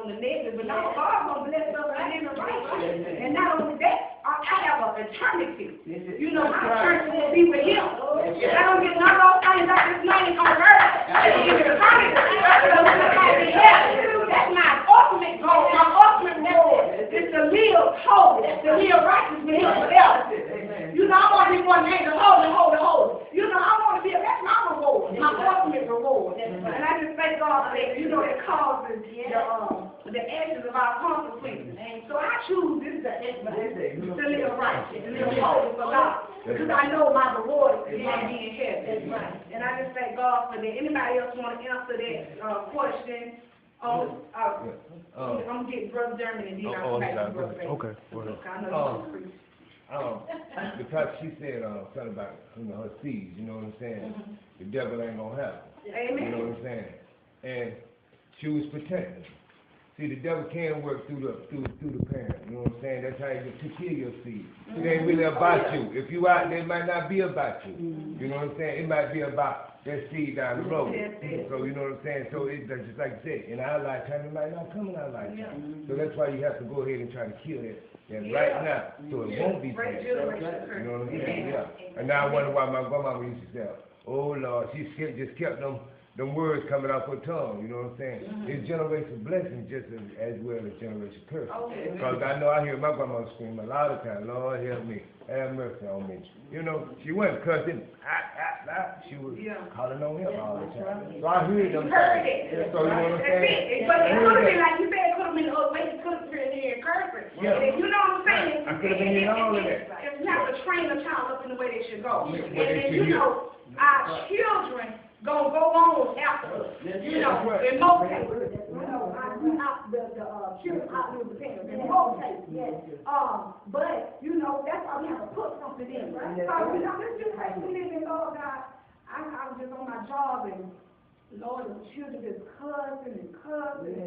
the negative, but now God's going to bless us with living righteous. And not only that, I have an eternity. You know, my eternity will be with Him. If I don't get none of those things out this money on earth, it's in eternity. That's my ultimate goal. My ultimate goal is to live holy, to live righteous with Him forever. You know, I want to be one day to holy, holy, holy. You know, I want to be, that's my reward, my ultimate reward. And I just thank God for that. You know, it causes the actions of our consequences. So I choose this day to live righteous, to live holy for God. Because I know my reward is going to be in heaven. And I just thank God for that. Anybody else want to answer that question? I'm going to get Brother German and then I'll come back to Brother Baker. Okay. I know you're preach. Because she said something about her seeds, you know what I'm saying? The devil ain't gonna have it. Amen. You know what I'm saying? And she was protected. See, the devil can work through the parent. You know what I'm saying? That's how you to kill your seed. It ain't really about you. If you out there, it might not be about you. You know what I'm saying? It might be about that seed down the road. So you know what I'm saying? So it's just like you said, in our lifetime, it might not come in our lifetime. So that's why you have to go ahead and try to kill it. Right now, so it won't be passed. You know what I'm saying? Yeah. And now I wonder why my grandmama used to say, oh Lord, she just kept them words coming out her tongue, you know what I'm saying? It's generational blessing just as well as generational curse. Because I know I hear my grandma scream a lot of times, Lord help me, have mercy on me. You know, she wasn't cussing, she was calling on him all the time. So I heard them things. So you know what I'm saying? But it could have been like you said, it could have been the other way, it could have been here cursing. You know what I'm saying? I could have been in all of that. You have to train a child up in the way they should go. And then, you know, our children gonna go on after us. You know, in most cases. You know, the children outlive the parents. In most cases, yes. But, you know, that's why we have to put something in. Right? So, you know, this generation we live in, Lord God, I was just on my job and Lord, the children just cussing.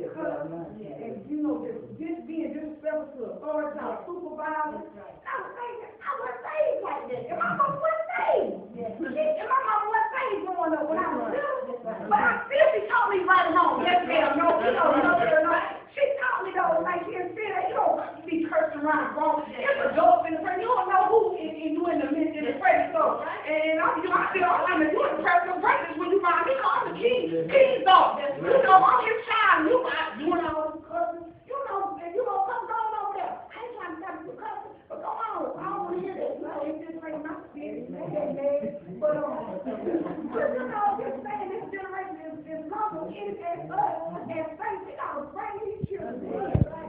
And, you know, just being disrespectful to authority, our supervisor. I was thinking, I wasn't saved like that. And my mama wasn't saved. And my mama wasn't saved growing up when I was little. But I still, she taught me right and wrong. Yes, ma'am, no. She taught me though, like she said, you don't be cursing around wrong. It's a dope in the prayer. You don't know who in you in the prayer. So, and I feel I'm doing the prayer practice when you find me on the keys off. You know, I'm his child. You not doing all this cussing. You know, if you gonna come down over there, I ain't trying to stop you cussing, but go on. I don't want to hear that. No, it's just like my spirit. But you know, just saying this generation is longer in as us as faith. We gotta bring these children.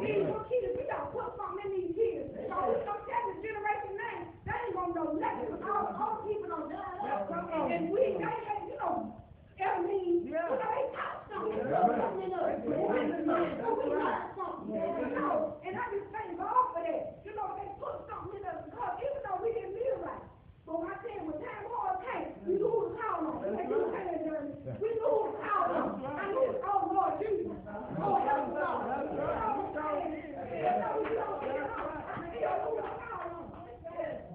These little kids, we gotta put something in these kids. So we don't tell this generation name. They ain't gonna know nothing. All people don't know. And we, you know. I mean, you know, they taught something. And I just thank God for that. You know, they put something in us because even though we didn't live right. But when I tell you, when time hard came, we knew who to call on. Like you said, we knew who to call on. I knew it was, oh, Lord Jesus. Oh, help us all. You know what I'm saying? I still know who to call on.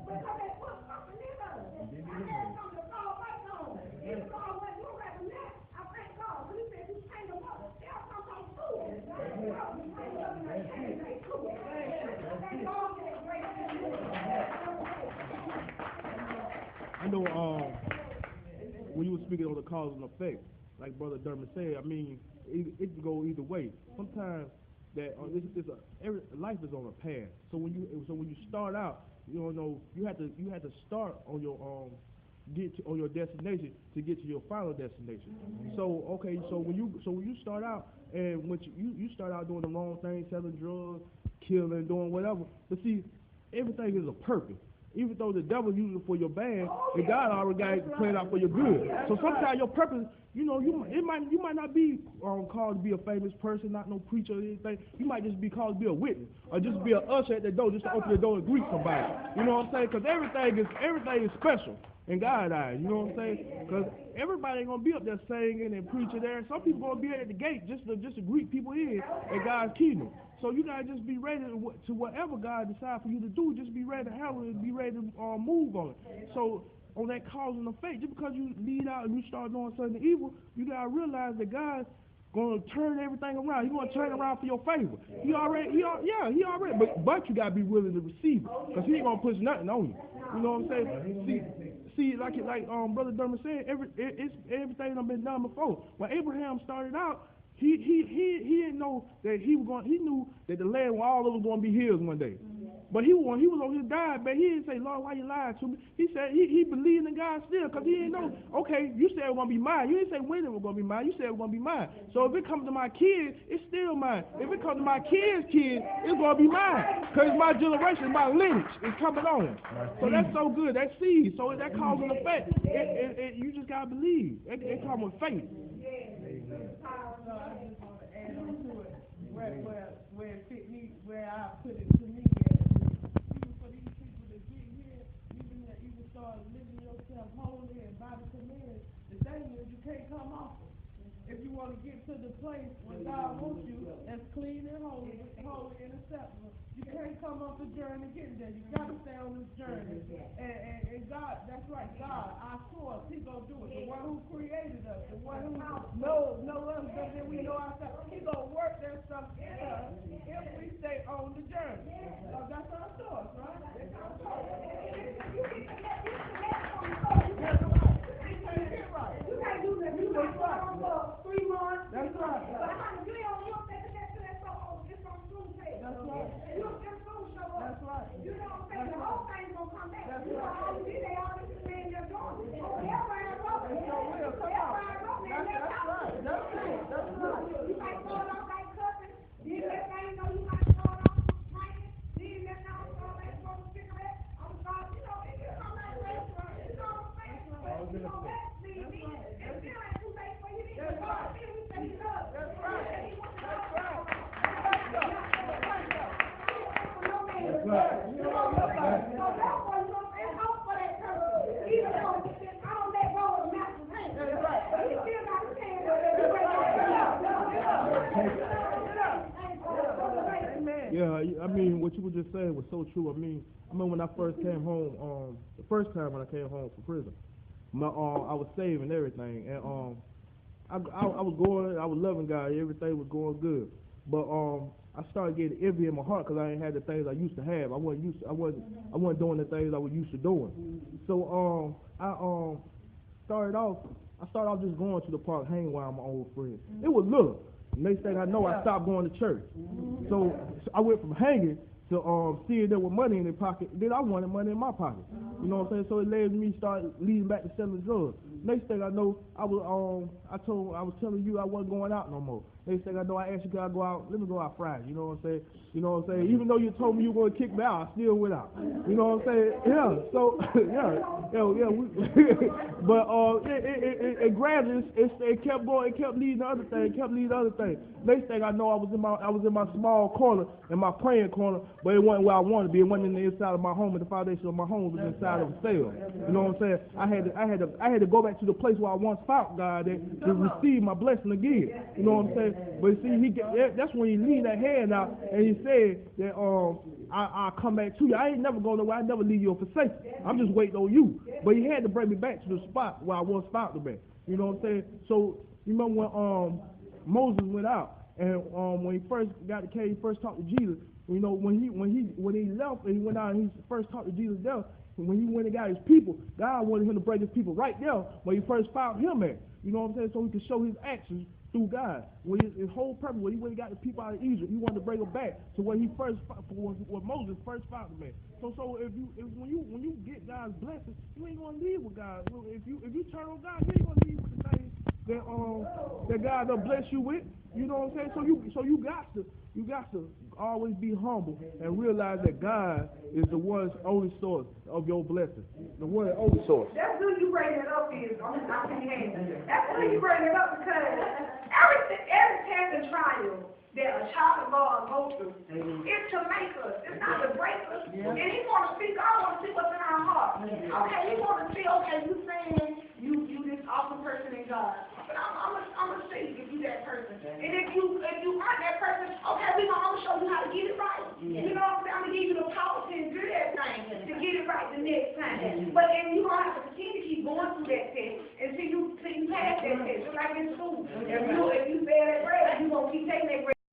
Because they put something in us. I had something to fall back on. Even though I went through that, I thank God. He said, you train them up. They'll come on through. You train them up and they can't take through. Thank God for that great thing. I know when you were speaking on the cause and effect, like Brother Dermot said, I mean, it can go either way. Sometimes that every life is on a path. So when you start out, you know, you have to start on your on your destination to get to your final destination. So okay, so when you start out and when you start out doing the wrong thing, selling drugs, killing, doing whatever, but see, everything is a purpose. Even though the devil uses it for your bad, and God already got it planned out for your good. So sometimes your purpose, you know, you might not be called to be a famous person, not no preacher or anything. You might just be called to be a witness, or just be an usher at the door, just to open the door and greet somebody. You know what I'm saying? Because everything is special in God's eyes. You know what I'm saying? Because everybody ain't gonna be up there singing and preaching there. Some people gonna be at the gate just to greet people in at God's kingdom. So you gotta just be ready to whatever God decides for you to do. Just be ready to handle it, be ready to move on it. So on that cause and effect, just because you lead out and you start doing something evil, you gotta realize that God's gonna turn everything around. He's gonna turn around for your favor. He already. But you gotta be willing to receive it, cause he ain't gonna push nothing on you. You know what I'm saying? See, like Brother Dermot said, it's everything done been done before. When Abraham started out, he didn't know that he was going. He knew that the land was all over going to be his one day. But when he was on his deathbed, he didn't say, Lord, why you lied to me? He said he believed in God still, because he didn't know, okay, you said it was going to be mine. You didn't say when it was going to be mine. You said it was going to be mine. So if it comes to my kids, it's still mine. If it comes to my kids' kids, it's going to be mine, because my generation, my lineage is coming on. So that's so good. That seed. So that cause and effect. You just got to believe. It comes with faith. Where I put it to me, even for these people that get here, even that you can start living yourself holy and by the command, the thing is you can't come off it. If you want to get to the place where God wants you, that's clean and holy and acceptable, you can't come off the journey getting there. You got to stay on this journey. And God, that's right, God, our source, He gonna do it. The one who created us, the one who knows us better than we know ourselves, He gonna work that stuff in us if we stay on the journey. That's our source, right? That's our source. You can't do that. You can't go on for 3 months. That's right. But how you don't take that to that soul. It's on soon take. That's right. You don't get soon show up. That's right. You know what I'm saying? The whole thing's gonna come back. That's you know right. how you did, they always saying they're doing it. Everybody wrote it. They sure will. Come on. That's right. That's it. That's right. You might start off like cussing. Then that thing know you might start off drinking. Then that now start like smoking cigarettes. I'm sorry. You know, it's come like restaurant. You know what I'm saying? But you know that. Yeah, I mean, what you were just saying was so true. I mean, when I first came home, the first time when I came home from prison, I was saved and everything, and I was loving God, everything was going good, but I started getting envy in my heart because I ain't had the things I used to have. I wasn't doing the things I was used to doing. So I started off just going to the park, hanging with my old friends. It was little. Next thing I know, I stopped going to church. So I went from hanging to seeing there with money in their pocket. Then I wanted money in my pocket. You know what I'm saying? So it led me start leading back to selling drugs. Next thing I know, I was telling you I wasn't going out no more. Next thing I know, I asked you, can I go out? Let me go out Friday. You know what I'm saying? You know what I'm saying? Even though you told me you were going to kick me out, I still went out. You know what I'm saying? Yeah. So but it gradually it kept going. It kept leading to other things. Next thing I know, I was in my small corner, in my praying corner, but it wasn't where I wanted to be. It wasn't in the inside of my home, and the foundation of my home was inside of a cell. You know what I'm saying? I had to go back to the place where I once found God at to receive my blessing again. You know what I'm saying? But see, that's when he leaned that hand out and he said that I'll come back to you. I ain't never going nowhere. I never leave you or forsake you. I'm just waiting on you. But he had to bring me back to the spot where I once found the man. You know what I'm saying? So you remember when Moses went out and when he first got the cave, he first talked to Jesus. You know, when he left and he went out and he first talked to Jesus there. When he went and got his people, God wanted him to bring his people right there where he first found him at. You know what I'm saying? So he could show his actions through God. When his whole purpose, when he went and got the people out of Egypt, he wanted to bring them back to where he first, where Moses first found them at. So when you get God's blessing, you ain't gonna leave with God. If you turn on God, you ain't gonna leave with the things that God done bless you with. You know what I'm saying? So you got to always be humble and realize that God is the one only source of your blessing. The one and only source. That's good you bring it up, That's good you bring it up because every test and trial that a child of God goes through is to make us. It's not to break us. Yeah. And he want to see, God want to see what's in our heart. Okay, he want to see, okay, you saying you this awesome person in God. But I'm gonna see if you that person. And if you aren't that person, okay, I'm gonna show you how to get it right. Yeah. You know what I'm saying? I'm gonna give you the power to do that thing to get it right the next time. But then you gonna have to continue to keep going through that test until you pass that test, just like in school. If you fail that grade, you gonna keep taking that grade.